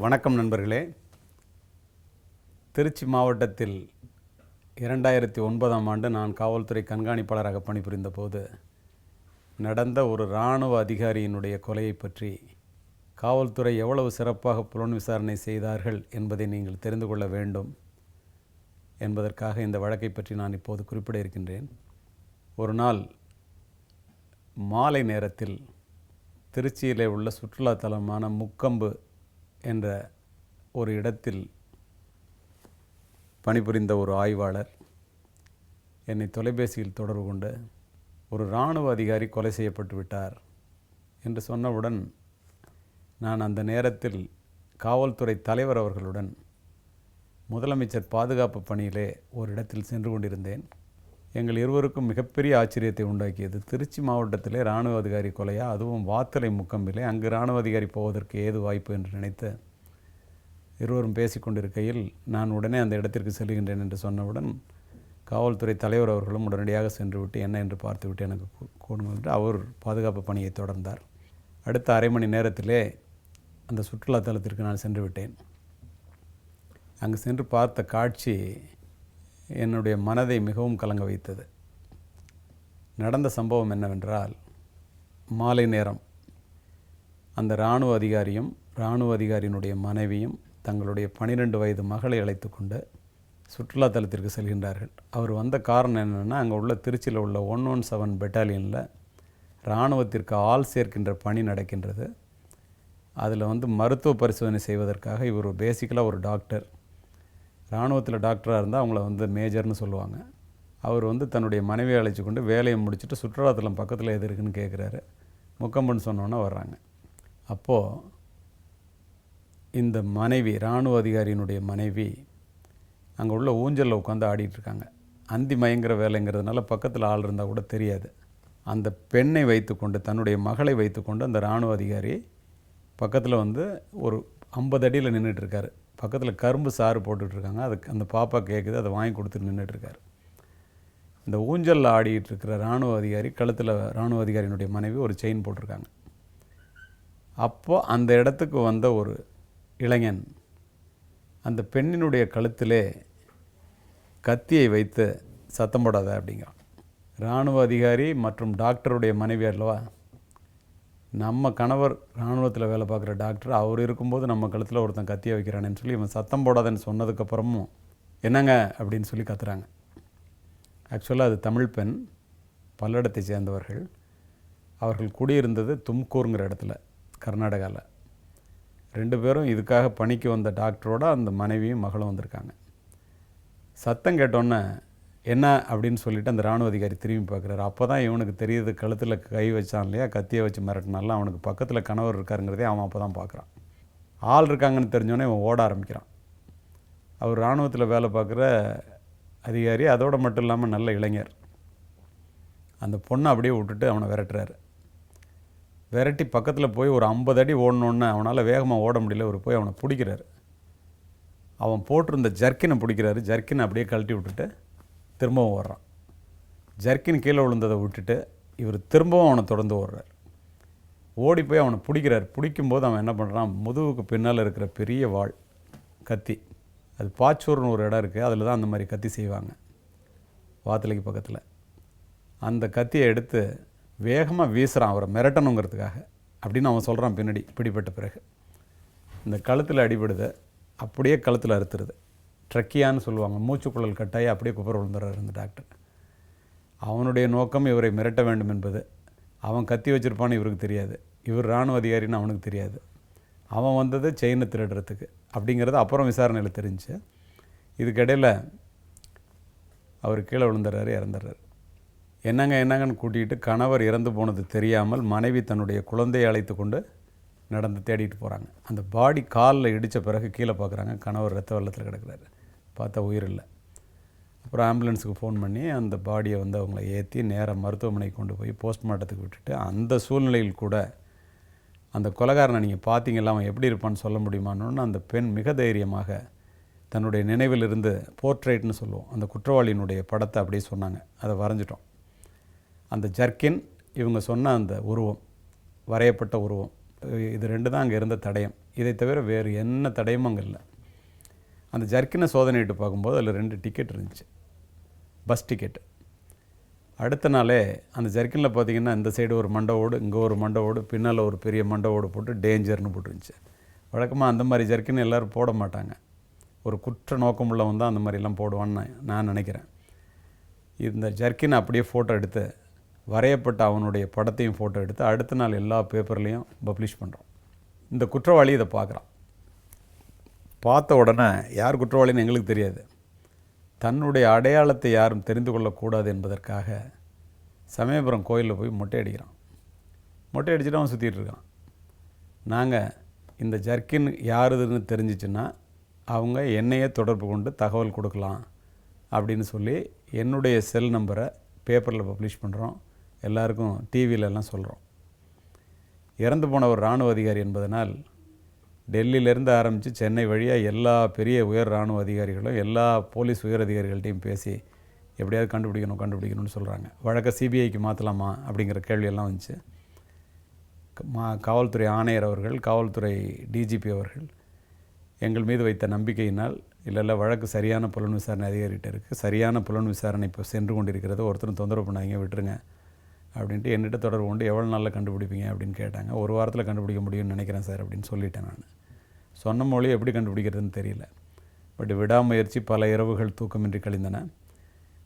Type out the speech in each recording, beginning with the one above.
வணக்கம் நண்பர்களே. திருச்சி மாவட்டத்தில் 2009ஆம் ஆண்டு நான் காவல்துறை கண்காணிப்பாளராக பணிபுரிந்த போது நடந்த ஒரு இராணுவ அதிகாரியினுடைய கொலையை பற்றி காவல்துறை எவ்வளவு சிறப்பாக புலன் விசாரணை செய்தார்கள் என்பதை நீங்கள் தெரிந்து கொள்ள வேண்டும் என்பதற்காக இந்த வழக்கை பற்றி நான் இப்போது குறிப்பிட இருக்கின்றேன். ஒரு நாள் மாலை நேரத்தில் திருச்சியிலே உள்ள சுற்றுலாத்தலமான முக்கொம்பு என்ற ஒரு இடத்தில் பணிபுரிந்த ஒரு ஆய்வாளர் என்னை தொலைபேசியில் தொடர்பு கொண்டு ஒரு இராணுவ அதிகாரி கொலை செய்யப்பட்டு விட்டார் என்று சொன்னவுடன் நான் அந்த நேரத்தில் காவல்துறை தலைவர் அவர்களுடன் முதலமைச்சர் பாதுகாப்பு பணியிலே ஒரு இடத்தில் சென்று கொண்டிருந்தேன். எங்கள் இருவருக்கும் மிகப்பெரிய ஆச்சரியத்தை உண்டாக்கியது. திருச்சி மாவட்டத்திலே இராணுவ அதிகாரி கொலையா, அதுவும் வாத்தலை முக்கம்பிலே, அங்கு இராணுவ அதிகாரி போவதற்கு ஏது வாய்ப்பு என்று நினைத்து இருவரும் பேசிக்கொண்டிருக்கையில் நான் உடனே அந்த இடத்திற்கு செல்கின்றேன் என்று சொன்னவுடன் காவல்துறை தலைவர் அவர்களும் உடனடியாக சென்றுவிட்டு என்ன என்று பார்த்துவிட்டு எனக்கு கூடுங்கள் என்று அவர் பாதுகாப்பு பணியை தொடர்ந்தார். அடுத்த அரை மணி நேரத்திலே அந்த சுற்றுலாத்தலத்திற்கு நான் சென்று விட்டேன். அங்கு சென்று பார்த்த காட்சி என்னுடைய மனதை மிகவும் கலங்க வைத்தது. நடந்த சம்பவம் என்னவென்றால், மாலை நேரம் அந்த இராணுவ அதிகாரியும் இராணுவ அதிகாரியினுடைய மனைவியும் தங்களுடைய 12 வயது மகளை அழைத்து கொண்டு சுற்றுலாத்தலத்திற்கு செல்கின்றார்கள். அவர் வந்த காரணம் என்னென்னா, அங்கே உள்ள திருச்சியில் உள்ள 117 பெட்டாலியனில் இராணுவத்திற்கு ஆள் சேர்க்கின்ற பணி நடக்கின்றது. அதில் மருத்துவ பரிசோதனை செய்வதற்காக இவர் பேசிக்கலாக ஒரு டாக்டர். இராணுவத்தில் டாக்டராக இருந்தால் அவங்கள மேஜர்னு சொல்லுவாங்க. அவர் தன்னுடைய மனைவியை அழைச்சி கொண்டு வேலையை முடிச்சுட்டு சுற்றுலாத்தலம் பக்கத்தில் எது இருக்குன்னு கேட்குறாரு. முக்கம்புன்னு சொன்னோன்னே வர்றாங்க. அப்போது இந்த மனைவி, இராணுவ அதிகாரியினுடைய மனைவி, அங்கே உள்ள ஊஞ்சலில் உட்காந்து ஆடிட்டுருக்காங்க. அந்தி மயங்கிற வேலைங்கிறதுனால பக்கத்தில் ஆள் இருந்தால் கூட தெரியாது. அந்த பெண்ணை வைத்துக்கொண்டு, தன்னுடைய மகளை வைத்துக்கொண்டு அந்த இராணுவ அதிகாரி பக்கத்தில் ஒரு 50 அடியில் நின்றுட்டுருக்காரு. பக்கத்தில் கரும்பு சாறு போட்டுட்ருக்காங்க. அதுக்கு அந்த பாப்பா கேட்குது, அதை வாங்கி கொடுத்துட்டு நின்றுட்டுருக்காரு. இந்த ஊஞ்சலில் ஆடிட்டு இருக்கிற இராணுவ அதிகாரி கழுத்தில், இராணுவ அதிகாரியினுடைய மனைவி ஒரு செயின் போட்டிருக்காங்க. அப்போது அந்த இடத்துக்கு வந்த ஒரு இளைஞன் அந்த பெண்ணினுடைய கழுத்திலே கத்தியை வைத்து சத்தம் போடாத அப்படிங்கிறான். இராணுவ அதிகாரி மற்றும் டாக்டருடைய மனைவி அல்லவா, நம்ம கணவர் இராணுவத்தில் வேலை பார்க்குற டாக்டர், அவர் இருக்கும்போது நம்ம கழுத்தில் ஒருத்தன் கத்தியை வைக்கிறானேன்னு சொல்லி இவன் சத்தம் போடாதன்னு சொன்னதுக்கப்புறமும் என்னங்க அப்படின்னு சொல்லி கத்துறாங்க. ஆக்சுவலாக அது தமிழ் பெண், பல்லடத்தை சேர்ந்தவர்கள். அவர்கள் குடியிருந்தது தும்கூருங்கிற இடத்துல, கர்நாடகாவில். 2 பேரும் இதுக்காக பணிக்கு வந்த டாக்டரோட அந்த மனைவியும் மகளும் வந்திருக்காங்க. சத்தம் கேட்டோன்னே என்ன அப்படின்னு சொல்லிவிட்டு அந்த இராணுவ அதிகாரி திரும்பி பார்க்குறாரு. அப்போ தான் இவனுக்கு தெரியுது, கழுத்தில் கை வச்சான் இல்லையா, கத்தியை வச்சு மிரட்டினால அவனுக்கு பக்கத்தில் கணவர் இருக்காருங்கிறதே அவன் அப்போ தான் பார்க்குறான். ஆள் இருக்காங்கன்னு தெரிஞ்சோன்னே இவன் ஓட ஆரம்பிக்கிறான். அவர் இராணுவத்தில் வேலை பார்க்குற அதிகாரி, அதோடு மட்டும் இல்லாமல் நல்ல இளைஞர். அந்த பொண்ணை அப்படியே விட்டுட்டு அவனை விரட்டுறாரு. விரட்டி பக்கத்தில் போய் ஒரு 50 அடி ஓடணுன்னு அவனால் வேகமாக ஓட முடியல. அவர் போய் அவனை பிடிக்கிறாரு. அவன் போட்டிருந்த ஜர்க்கினை பிடிக்கிறாரு. ஜர்க்கினை அப்படியே கழட்டி விட்டுட்டு திரும்பவும் ஓடுறான். ஜர்க்கின் கீழே விழுந்ததை விட்டுட்டு இவர் திரும்பவும் அவனை தொடர்ந்து ஓடுறார். ஓடி போய் அவனை பிடிக்கிறார். பிடிக்கும்போது அவன் என்ன பண்ணுறான், முதுகுக்கு பின்னால் இருக்கிற பெரிய வாள், கத்தி, அது பாச்சூர்னு ஒரு இடம் இருக்குது, அதில் தான் அந்த மாதிரி கத்தி செய்வாங்க வாத்தலைக்கு பக்கத்தில். அந்த கத்தியை எடுத்து வேகமாக வீசுகிறான், அவரை மிரட்டணுங்கிறதுக்காக அப்படின்னு அவன் சொல்கிறான். பின்னாடி பிடிப்பட்ட பிறகு இந்த கழுத்தில் அடிபடுது, அப்படியே கழுத்தில் அறுத்துருது. ட்ரக்கியான்னு சொல்லுவாங்க, மூச்சுக்குழல் கட்டாயி அப்படியே குப்புற விழுந்துடுறாரு இந்த டாக்டர். அவனுடைய நோக்கம் இவரை மிரட்ட வேண்டும் என்பது. அவன் கத்தி வச்சுருப்பான்னு இவருக்கு தெரியாது, இவர் இராணுவ அதிகாரின்னு அவனுக்கு தெரியாது. அவன் வந்தது செயினை திருடுறதுக்கு அப்படிங்கிறது அப்புறம் விசாரணையில் தெரிஞ்சு. இதுக்கிடையில் அவர் கீழே விழுந்துடுறாரு, இறந்துடுறாரு. என்னங்கன்னு கூட்டிகிட்டு கணவர் இறந்து போனது தெரியாமல் மனைவி தன்னுடைய குழந்தையை அழைத்து கொண்டு நடந்து தேடிட்டு போகிறாங்க. அந்த பாடி காலில் இடித்த பிறகு கீழே பார்க்குறாங்க, கணவர் ரத்த வெள்ளத்தில் கிடக்கிறாரு. பார்த்தா உயிர் இல்லை. அப்புறம் ஆம்புலன்ஸுக்கு ஃபோன் பண்ணி அந்த பாடியை அவங்கள ஏற்றி நேராக மருத்துவமனைக்கு கொண்டு போய் போஸ்ட்மார்ட்டத்துக்கு விட்டுட்டு, அந்த சூழ்நிலையில் கூட அந்த கொலைகாரனை நீங்கள் பார்த்தீங்களா, அவன் எப்படி இருப்பான்னு சொல்ல முடியுமான்னு அந்த பெண் மிக தைரியமாக தன்னுடைய நினைவிலிருந்து போர்ட்ரேட்னு சொல்லுவோம், அந்த குற்றவாளியினுடைய படத்தை அப்படியே சொன்னாங்க. அதை வரைஞ்சிட்டோம். அந்த ஜர்க்கின், இவங்க சொன்ன அந்த உருவம், வரையப்பட்ட உருவம், இது 2 தான் அங்கே இருந்த தடயம். இதை தவிர வேறு என்ன தடயமும் அங்கே இல்லை. அந்த ஜர்க்கினை சோதனையிட்டு பார்க்கும்போது அதில் 2 டிக்கெட் இருந்துச்சு, பஸ் டிக்கெட்டு. அடுத்த நாளே அந்த ஜர்க்கினில் பார்த்திங்கன்னா இந்த சைடு ஒரு மண்டை ஓடு, இங்கே ஒரு மண்டை ஓடு, பின்னால் ஒரு பெரிய மண்டை ஓடு போட்டு டேஞ்சர்னு போட்டுருந்துச்சு. வழக்கமாக அந்த மாதிரி ஜர்க்கின் எல்லோரும் போட மாட்டாங்க. ஒரு குற்ற நோக்கமுள்ளவன் தான் அந்த மாதிரிலாம் போடுவான்னு நான் நினைக்கிறேன். இந்த ஜர்க்கினை அப்படியே ஃபோட்டோ எடுத்து வரையப்பட்ட அவனுடைய படத்தையும் ஃபோட்டோ எடுத்து அடுத்த நாள் எல்லா பேப்பர்லேயும் பப்ளிஷ் பண்ணுறோம். இந்த குற்றவாளி இதை பார்க்குறான். பார்த்த உடனே யார் குற்றவாளின்னு எங்களுக்கு தெரியாது. தன்னுடைய அடையாளத்தை யாரும் தெரிந்து கொள்ளக்கூடாது என்பதற்காக சமயபுரம் கோயிலில் போய் மொட்டை அடிக்கிறான். மொட்டை அடிச்சுட்டு அவன் சுற்றிட்டு இருக்கான். நாங்கள் இந்த ஜர்க்கின் யாருதுன்னு தெரிஞ்சிச்சுன்னா அவங்க என்னையே தொடர்பு கொண்டு தகவல் கொடுக்கலாம் அப்படின்னு சொல்லி என்னுடைய செல் நம்பரை பேப்பரில் பப்ளிஷ் பண்ணுறோம். எல்லாருக்கும் டிவியிலலாம் சொல்கிறோம். இறந்து போன ஒரு இராணுவ அதிகாரி என்பதனால் டெல்லியிலேருந்து ஆரம்பித்து சென்னை வழியாக எல்லா பெரிய உயர் இராணுவ அதிகாரிகளும் எல்லா போலீஸ் உயர் அதிகாரிகள்ட்டையும் பேசி எப்படியாவது கண்டுபிடிக்கணும்னு சொல்கிறாங்க. வழக்க சிபிஐக்கு மாற்றலாமா அப்படிங்கிற கேள்வியெல்லாம் வந்துச்சு. காவல்துறை ஆணையர் அவர்கள், காவல்துறை டிஜிபி அவர்கள் எங்கள் மீது வைத்த நம்பிக்கையினால் இல்லை வழக்கு சரியான புலன் விசாரணை அதிகாரிகிட்ட இருக்குது, சரியான புலன் விசாரணை இப்போ சென்று கொண்டிருக்கிறது, ஒருத்தரும் தொந்தரவு பண்ணாங்க, விட்டுருங்க அப்படின்ட்டு என்கிட்ட தொடர்பு கொண்டு எவ்வளோ நாளில் கண்டுபிடிப்பீங்க அப்படின்னு கேட்டாங்க. 1 வாரத்தில் கண்டுபிடிக்க முடியும்னு நினைக்கிறேன் சார் அப்படின்னு சொல்லிட்டேன். நான் சொன்ன மொழி எப்படி கண்டுபிடிக்கிறதுன்னு தெரியல. பட் விடாமுயற்சி பல இரவுகள் தூக்கமின்றி கழிந்தன.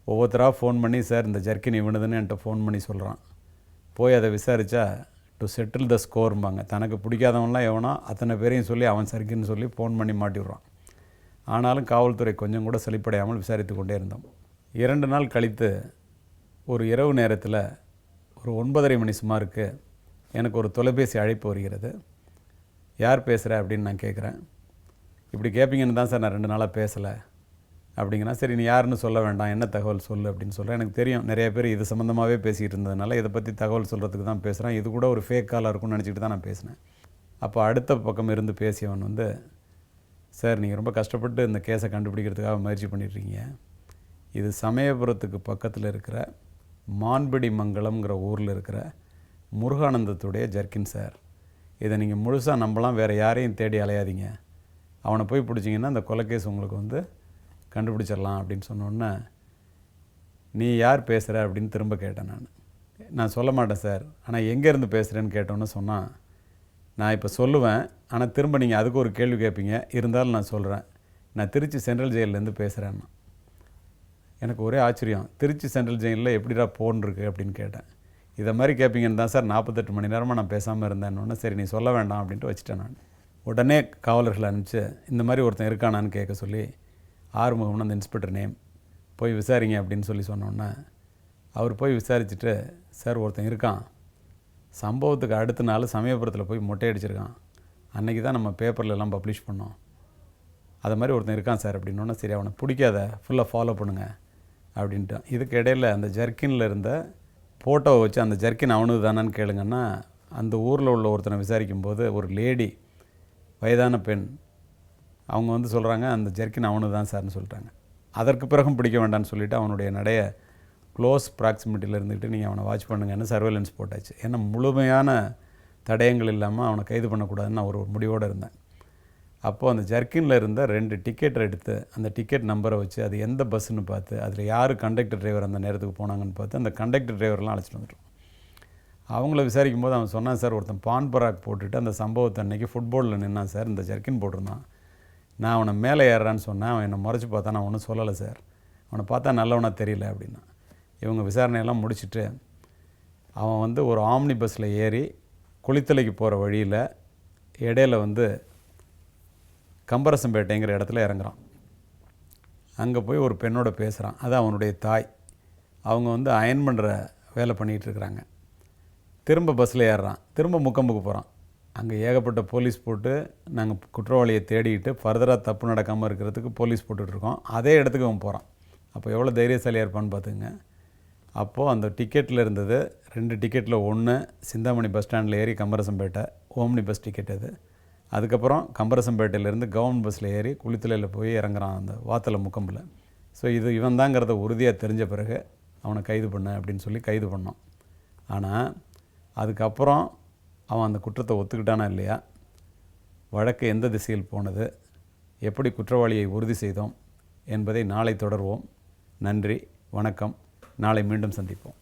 ஒவ்வொருத்தராக ஃபோன் பண்ணி சார் இந்த ஜர்க்கின் இவனுதுன்னு என்கிட்ட ஃபோன் பண்ணி சொல்கிறான். போய் அதை விசாரித்தா டு செட்டில் த ஸ்கோர்ம்பாங்க. தனக்கு பிடிக்காதவன்லாம் எவனோ அத்தனை பேரையும் சொல்லி அவன் ஜர்க்கின்னு சொல்லி ஃபோன் பண்ணி மாட்டி விட்றான். ஆனாலும் காவல்துறை கொஞ்சம் கூட செழிப்படையாமல் விசாரித்து கொண்டே இருந்தோம். 2 நாள் கழித்து ஒரு இரவு நேரத்தில் ஒரு 9:30 மணி சுமாருக்கு எனக்கு ஒரு தொலைபேசி அழைப்பு வருகிறது. யார் பேசுகிற அப்படின்னு நான் கேட்குறேன். இப்படி கேட்பீங்கன்னு தான் சார் நான் 2 நாளாக பேசலை அப்படிங்கன்னா, சரி நீ யாருன்னு சொல்ல வேண்டாம், என்ன தகவல் சொல்லு அப்படின்னு சொல்கிறேன். எனக்கு தெரியும் நிறைய பேர் இது சம்மந்தமாகவே பேசிகிட்டு இருந்ததுனால இதை பற்றி தகவல் சொல்கிறதுக்கு தான் பேசுகிறேன், இது கூட ஒரு ஃபேக் காலாக இருக்கும்னு நினச்சிக்கிட்டு தான் நான் பேசினேன். அப்போ அடுத்த பக்கம் இருந்து பேசியவன் வந்து, சார் நீங்கள் ரொம்ப கஷ்டப்பட்டு இந்த கேஸை கண்டுபிடிக்கிறதுக்காக முயற்சி பண்ணிட்டுருக்கீங்க, இது சமயபுரத்துக்கு பக்கத்தில் இருக்கிற மான்பிடி மங்கலம்ங்கிற ஊரில் இருக்கிற முருகானந்தத்துடைய ஜர்க்கின் சார், இதை நீங்கள் முழுசாக நம்பலாம், வேறு யாரையும் தேடி அலையாதீங்க, அவனை போய் பிடிச்சிங்கன்னா அந்த கொலைக்கேஸ் உங்களுக்கு வந்து கண்டுபிடிச்சிடலாம் அப்படின்னு சொன்னோன்னே, நீ யார் பேசுகிற அப்படின்னு திரும்ப கேட்டேன். நான் சொல்ல மாட்டேன் சார், ஆனால் எங்கேருந்து பேசுகிறேன்னு கேட்டோன்னு சொன்னால், நான் இப்போ சொல்லுவேன், ஆனால் திரும்ப நீங்கள் அதுக்கு ஒரு கேள்வி கேட்பீங்க, இருந்தாலும் நான் சொல்கிறேன், நான் திருச்சி சென்ட்ரல் ஜெயிலேருந்து பேசுகிறேன்னா. எனக்கு ஒரே ஆச்சரியம், திருச்சி சென்ட்ரல் ஜெயிலில் எப்படிடா போன் இருக்குது அப்படின்னு கேட்டேன். இதை மாதிரி கேட்பீங்கன்னு தான் சார் 48 மணி நேரமாக நான் பேசாமல் இருந்தேன்னு. சரி நீ சொல்ல வேண்டாம் அப்படின்ட்டு வச்சுட்டேன். நான் உடனே காவலர்கள் அனுப்பிச்சு இந்த மாதிரி ஒருத்தன் இருக்கானான்னு கேட்க சொல்லி, ஆறுமுகம்னு அந்த இன்ஸ்பெக்டர் நேம், போய் விசாரிங்க அப்படின்னு சொல்லி சொன்னோன்னே அவர் போய் விசாரிச்சுட்டு, சார் ஒருத்தன் இருக்கான், சம்பவத்துக்கு அடுத்த நாள் சமயபுரத்தில் போய் மொட்டை அடிச்சிருக்கான், அன்றைக்கி தான் நம்ம பேப்பர்லலாம் பப்ளிஷ் பண்ணோம், அது மாதிரி ஒருத்தன் இருக்கான் சார் அப்படின்னோன்னா, சரி அவனை பிடிக்காத ஃபுல்லாக ஃபாலோ பண்ணுங்கள் அப்படின்ட்டான். இதுக்கு இடையில் அந்த ஜர்க்கினில் இருந்த ஃபோட்டோவை வச்சு அந்த ஜர்க்கின் அவனுக்கு தானான்னு கேளுங்கன்னா, அந்த ஊரில் உள்ள ஒருத்தனை விசாரிக்கும்போது ஒரு லேடி, வயதான பெண், அவங்க வந்து சொல்கிறாங்க அந்த ஜர்க்கின் அவனுக்கு தான் சார்னு சொல்லிட்டாங்க. அதற்கு பிறகும் பிடிக்க வேண்டாம்னு சொல்லிவிட்டு அவனுடைய நடைய க்ளோஸ் ப்ராக்சிமிட்டியில் இருந்துக்கிட்டு நீங்கள் அவனை வாட்ச் பண்ணுங்கன்னு சர்வேலன்ஸ் போட்டாச்சு. ஏன்னா முழுமையான தடயங்கள் இல்லாமல் அவனை கைது பண்ணக்கூடாதுன்னு நான் ஒரு முடிவோடு இருந்தேன். அப்போது அந்த ஜர்க்கினில் இருந்த 2 டிக்கெட்டை எடுத்து அந்த டிக்கெட் நம்பரை வச்சு அது எந்த பஸ்ஸுன்னு பார்த்து அதில் யார் கண்டக்டர் டிரைவர் அந்த நேரத்துக்கு போனாங்கன்னு பார்த்து அந்த கண்டக்டர் டிரைவர்லாம் அழைச்சிட்டு வந்துட்டோம். அவங்கள விசாரிக்கும் போது அவன் சொன்னான், சார் ஒருத்தன் பான் பராக் போட்டுட்டு அந்த சம்பவத்தை அன்றைக்கி ஃபுட்பாலில் நின்னான் சார், இந்த ஜர்க்கின் போட்டிருந்தான், நான் அவனை மேலே ஏறுறான்னு சொன்னேன், அவன் என்னை முறைச்சி பார்த்தா, நான் ஒன்றும் சொல்லலை சார், அவனை பார்த்தா நல்லவனாக தெரியல அப்படின்னா. இவங்க விசாரணையெல்லாம் முடிச்சுட்டு அவன் வந்து ஒரு ஆம்னி பஸ்ஸில் ஏறி குளித்தலைக்கு போகிற வழியில் இடையில வந்து கம்பரசம்பேட்டைங்கிற இடத்துல இறங்குறான். அங்கே போய் ஒரு பெண்ணோட பேசுகிறான், அது அவனுடைய தாய். அவங்க வந்து அயன் பண்ணுற வேலை பண்ணிகிட்ருக்குறாங்க. திரும்ப பஸ்ஸில் ஏறுறான், திரும்ப முக்கம்புக்கு போகிறான். அங்கே ஏகப்பட்ட போலீஸ் போட்டு நாங்கள் குற்றவாளியை தேடிக்கிட்டு ஃபர்தராக தப்பு நடக்காமல் இருக்கிறதுக்கு போலீஸ் போட்டுட்ருக்கோம். அதே இடத்துக்கு அவன் போகிறான். அப்போ எவ்வளோ தைரியசாலியாக இருப்பான்னு பார்த்துங்க. அப்போது அந்த டிக்கெட்டில் இருந்தது 2 டிக்கெட்டில் ஒன்று சிந்தாமணி பஸ் ஸ்டாண்டில் ஏறி கம்பரசம்பேட்டை ஓம்னி பஸ் டிக்கெட் அது. அதுக்கப்புறம் கம்பரசம்பேட்டையிலேருந்து கவர்மெண்ட் பஸ்ஸில் ஏறி குளித்தலையில் போய் இறங்குறான் அந்த வாத்தலை முக்கம்பில். ஸோ இது இவன் தாங்கிறத உறுதியாக தெரிஞ்ச பிறகு அவனை கைது பண்ண அப்படின்னு சொல்லி கைது பண்ணோம். ஆனால் அதுக்கப்புறம் அவன் அந்த குற்றத்தை ஒத்துக்கிட்டானா இல்லையா, வழக்கு எந்த திசையில் போனது, எப்படி குற்றவாளியை உறுதி செய்தோம் என்பதை நாளை தொடர்வோம். நன்றி, வணக்கம். நாளை மீண்டும் சந்திப்போம்.